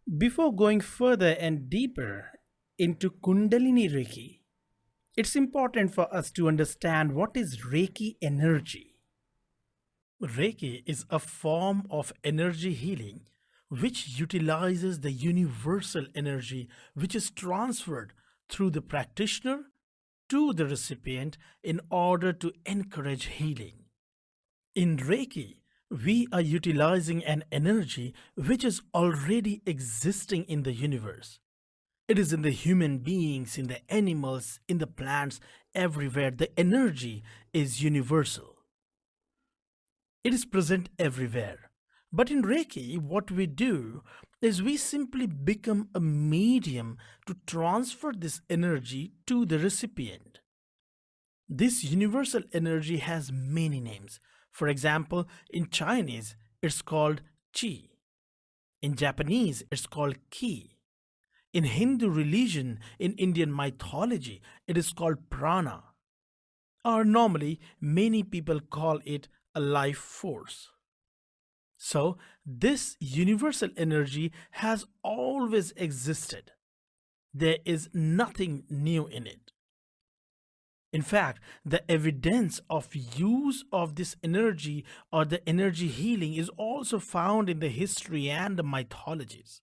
Before going further and deeper into Kundalini Reiki, it's important for us to understand what is Reiki energy. Reiki is a form of energy healing which utilizes the universal energy which is transferred through the practitioner to the recipient in order to encourage healing. In Reiki, we are utilizing an energy which is already existing in the universe. It is in the human beings, in the animals, in the plants, everywhere. The energy is universal. It is present everywhere. But in Reiki, what we do is we simply become a medium to transfer this energy to the recipient. This universal energy has many names. For example, in Chinese, it's called Qi. In Japanese, it's called Ki. In Hindu religion, in Indian mythology, it is called prana. Or normally, many people call it a life force. So, this universal energy has always existed. There is nothing new in it. In fact, the evidence of use of this energy or the energy healing is also found in the history and the mythologies.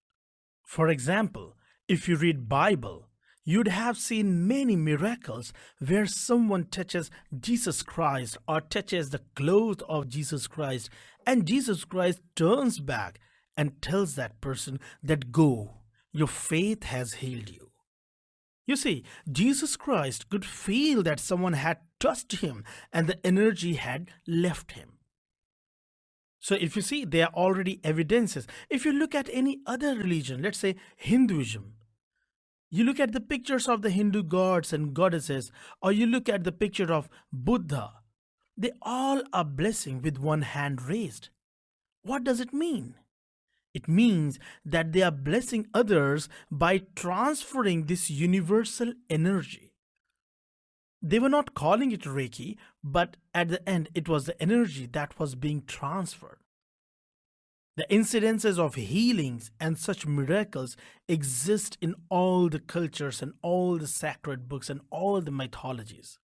For example, if you read Bible, you'd have seen many miracles where someone touches Jesus Christ or touches the clothes of Jesus Christ and Jesus Christ turns back and tells that person that go, your faith has healed you. You see, Jesus Christ could feel that someone had touched him and the energy had left him. So, if you see, there are already evidences. If you look at any other religion, let's say Hinduism, you look at the pictures of the Hindu gods and goddesses, or you look at the picture of Buddha, they all are blessing with one hand raised. What does it mean? It means that they are blessing others by transferring this universal energy. They were not calling it Reiki, but at the end, it was the energy that was being transferred. The incidences of healings and such miracles exist in all the cultures and all the sacred books and all the mythologies.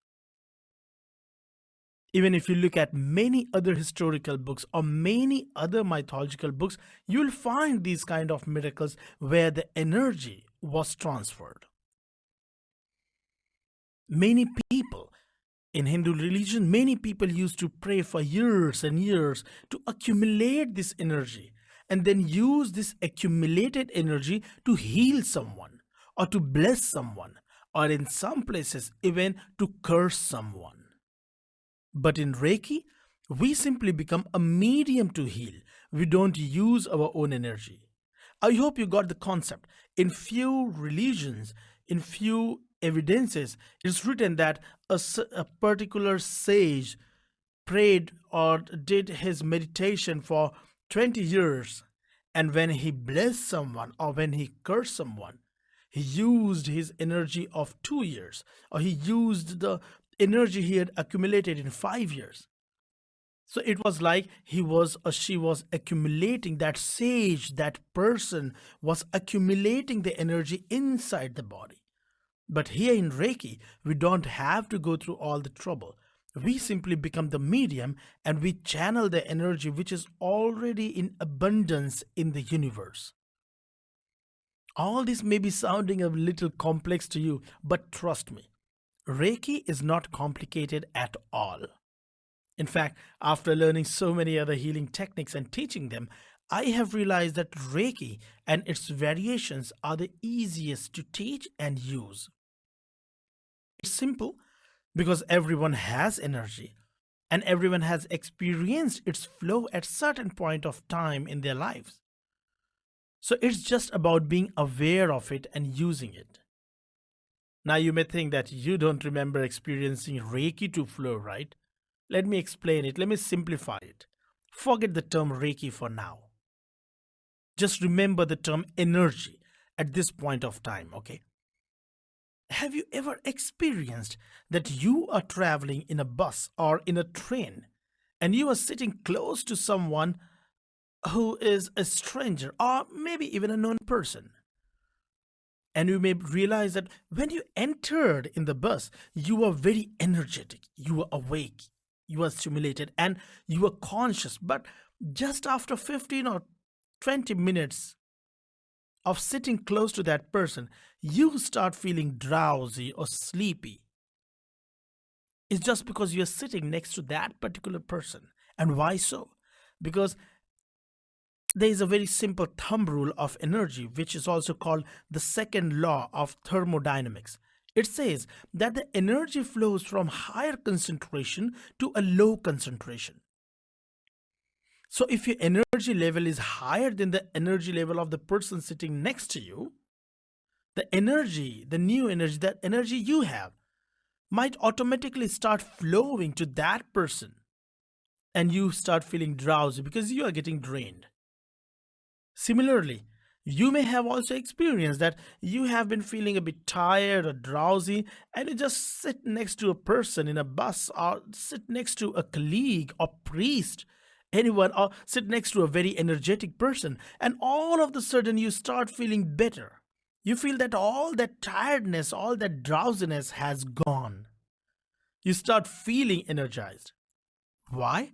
Even if you look at many other historical books or many other mythological books, you'll find these kind of miracles where the energy was transferred. Many people in Hindu religion, many people used to pray for years and years to accumulate this energy and then use this accumulated energy to heal someone or to bless someone or in some places even to curse someone. But in Reiki, we simply become a medium to heal. We don't use our own energy. I hope you got the concept. In few religions, in few evidences, it's written that a particular sage prayed or did his meditation for 20 years. And when he blessed someone or when he cursed someone, he used his energy of 2 years or he used the energy he had accumulated in 5 years. So it was like he was or she was accumulating that sage, that person was accumulating the energy inside the body. But here in Reiki, we don't have to go through all the trouble. We simply become the medium and we channel the energy which is already in abundance in the universe. All this may be sounding a little complex to you, but trust me, Reiki is not complicated at all. In fact, after learning so many other healing techniques and teaching them, I have realized that Reiki and its variations are the easiest to teach and use. It's simple because everyone has energy and everyone has experienced its flow at certain point of time in their lives. So it's just about being aware of it and using it. Now you may think that you don't remember experiencing Reiki to flow, right? Let me explain it. Let me simplify it. Forget the term Reiki for now. Just remember the term energy at this point of time, okay? Have you ever experienced that you are traveling in a bus or in a train and you are sitting close to someone who is a stranger or maybe even a known person. And you may realize that when you entered in the bus, you were very energetic, you were awake, you were stimulated, and you were conscious. But just after 15 or 20 minutes of sitting close to that person, you start feeling drowsy or sleepy. It's just because you're sitting next to that particular person. And why so? Because there is a very simple thumb rule of energy, which is also called the second law of thermodynamics. It says that the energy flows from higher concentration to a low concentration. So if your energy level is higher than the energy level of the person sitting next to you, the energy, the new energy, that energy you have, might automatically start flowing to that person, and you start feeling drowsy because you are getting drained. Similarly, you may have also experienced that you have been feeling a bit tired or drowsy, and you just sit next to a person in a bus, or sit next to a colleague or priest, anyone, or sit next to a very energetic person, and all of a sudden you start feeling better. You feel that all that tiredness, all that drowsiness has gone. You start feeling energized. Why?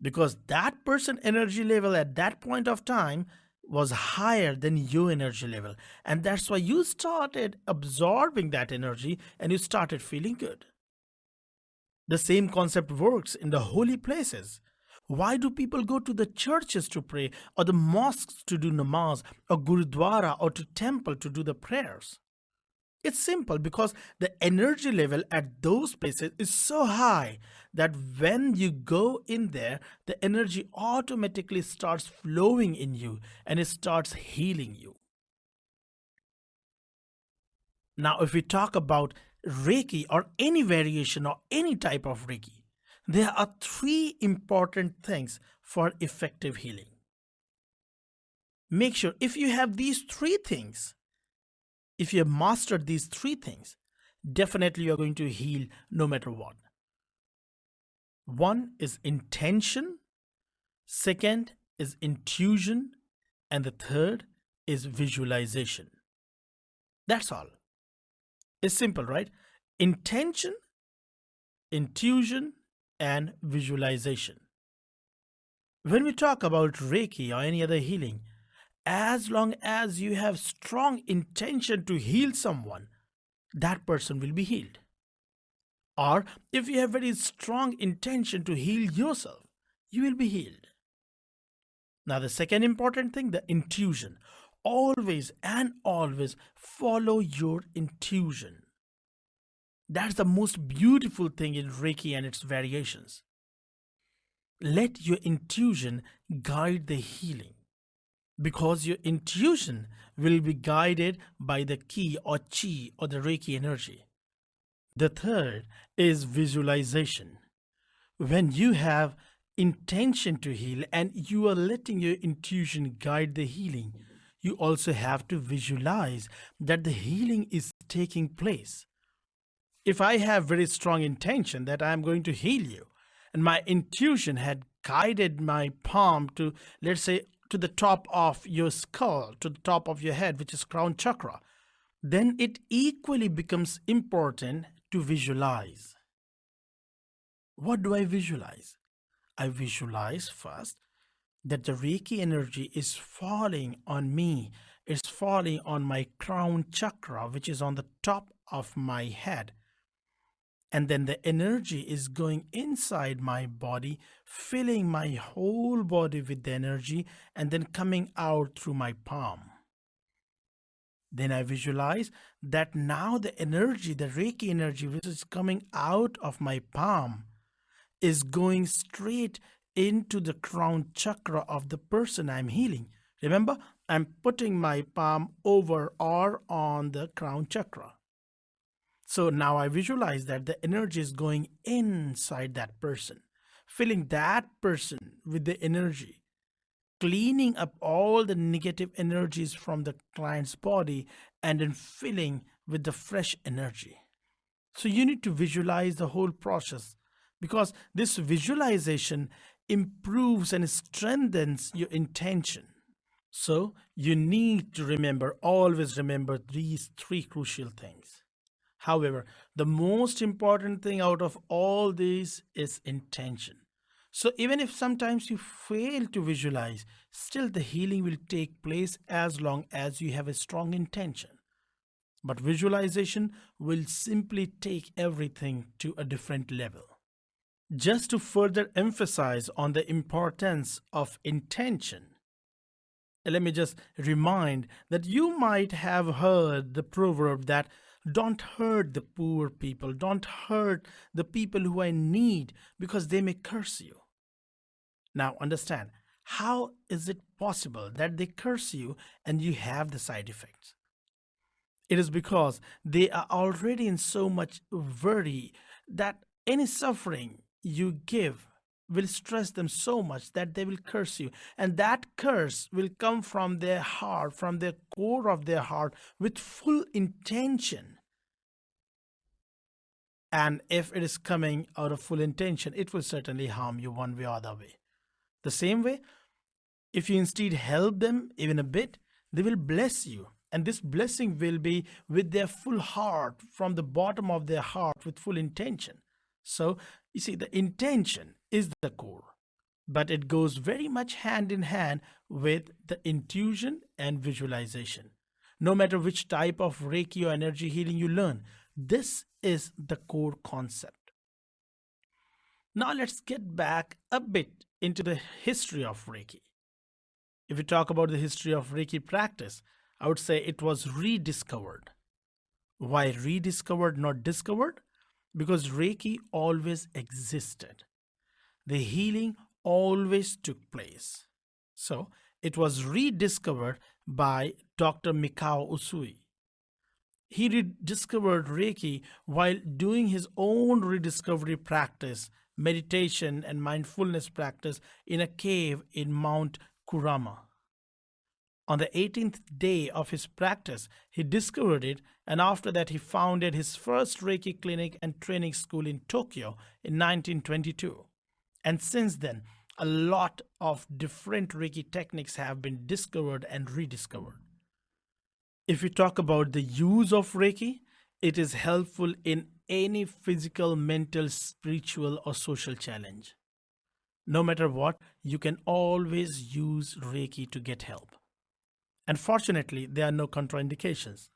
Because that person energy level at that point of time was higher than your energy level, and that's why you started absorbing that energy and you started feeling good. The same concept works in the holy places. Why do people go to the churches to pray, or the mosques to do namaz, or gurudwara, or to temple to do the prayers? It's simple, because the energy level at those places is so high that when you go in there, the energy automatically starts flowing in you and it starts healing you. Now, if we talk about Reiki or any variation or any type of Reiki, there are three important things for effective healing. Make sure if you have these three things, if you have mastered these three things, definitely you are going to heal no matter what. One is intention, second is intuition, and the third is visualization. That's all. It's simple, right? Intention, intuition, and visualization. When we talk about Reiki or any other healing, as long as you have strong intention to heal someone, that person will be healed. Or if you have very strong intention to heal yourself, you will be healed. Now, the second important thing, the intuition. Always and always follow your intuition. That's the most beautiful thing in Reiki and its variations. Let your intuition guide the healing, because your intuition will be guided by the ki or chi or the Reiki energy. The third is visualization. When you have intention to heal and you are letting your intuition guide the healing, you also have to visualize that the healing is taking place. If I have very strong intention that I am going to heal you, and my intuition had guided my palm to, let's say, to the top of your skull, to the top of your head, which is crown chakra, then it equally becomes important to visualize. What do I visualize? I visualize first that the Reiki energy is falling on me. It's falling on my crown chakra, which is on the top of my head. And then the energy is going inside my body, filling my whole body with the energy, and then coming out through my palm. Then I visualize that now the energy, the Reiki energy, which is coming out of my palm, is going straight into the crown chakra of the person I'm healing. Remember, I'm putting my palm over or on the crown chakra. So now I visualize that the energy is going inside that person, filling that person with the energy, cleaning up all the negative energies from the client's body, and then filling with the fresh energy. So you need to visualize the whole process, because this visualization improves and strengthens your intention. So you need to remember, always remember these three crucial things. However, the most important thing out of all these is intention. So even if sometimes you fail to visualize, still the healing will take place as long as you have a strong intention. But visualization will simply take everything to a different level. Just to further emphasize on the importance of intention, let me just remind that you might have heard the proverb that don't hurt the poor people, don't hurt the people who are in need because they may curse you. Now understand, how is it possible that they curse you and you have the side effects? It is because they are already in so much worry that any suffering you give will stress them so much that they will curse you. And that curse will come from their heart, from the core of their heart, with full intention. And if it is coming out of full intention, it will certainly harm you one way or the other way. The same way, if you instead help them even a bit, they will bless you. And this blessing will be with their full heart, from the bottom of their heart, with full intention. So, you see, the intention is the core, but it goes very much hand in hand with the intuition and visualization. No matter which type of Reiki or energy healing you learn, this is the core concept. Now, let's get back a bit into the history of Reiki. If we talk about the history of Reiki practice, I would say it was rediscovered. Why rediscovered, not discovered? Because Reiki always existed. The healing always took place. So it was rediscovered by Dr. Mikao Usui. He rediscovered Reiki while doing his own rediscovery practice, meditation and mindfulness practice in a cave in Mount Kurama. On the 18th day of his practice, he discovered it, and after that he founded his first Reiki clinic and training school in Tokyo in 1922. And since then, a lot of different Reiki techniques have been discovered and rediscovered. If we talk about the use of Reiki, it is helpful in any physical, mental, spiritual, or social challenge. No matter what, you can always use Reiki to get help. And fortunately, there are no contraindications,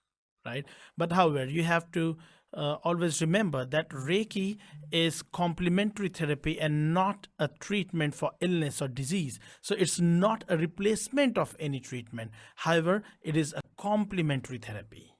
right? But however, you have to always remember that Reiki is complementary therapy and not a treatment for illness or disease. So it's not a replacement of any treatment. However, it is a complementary therapy.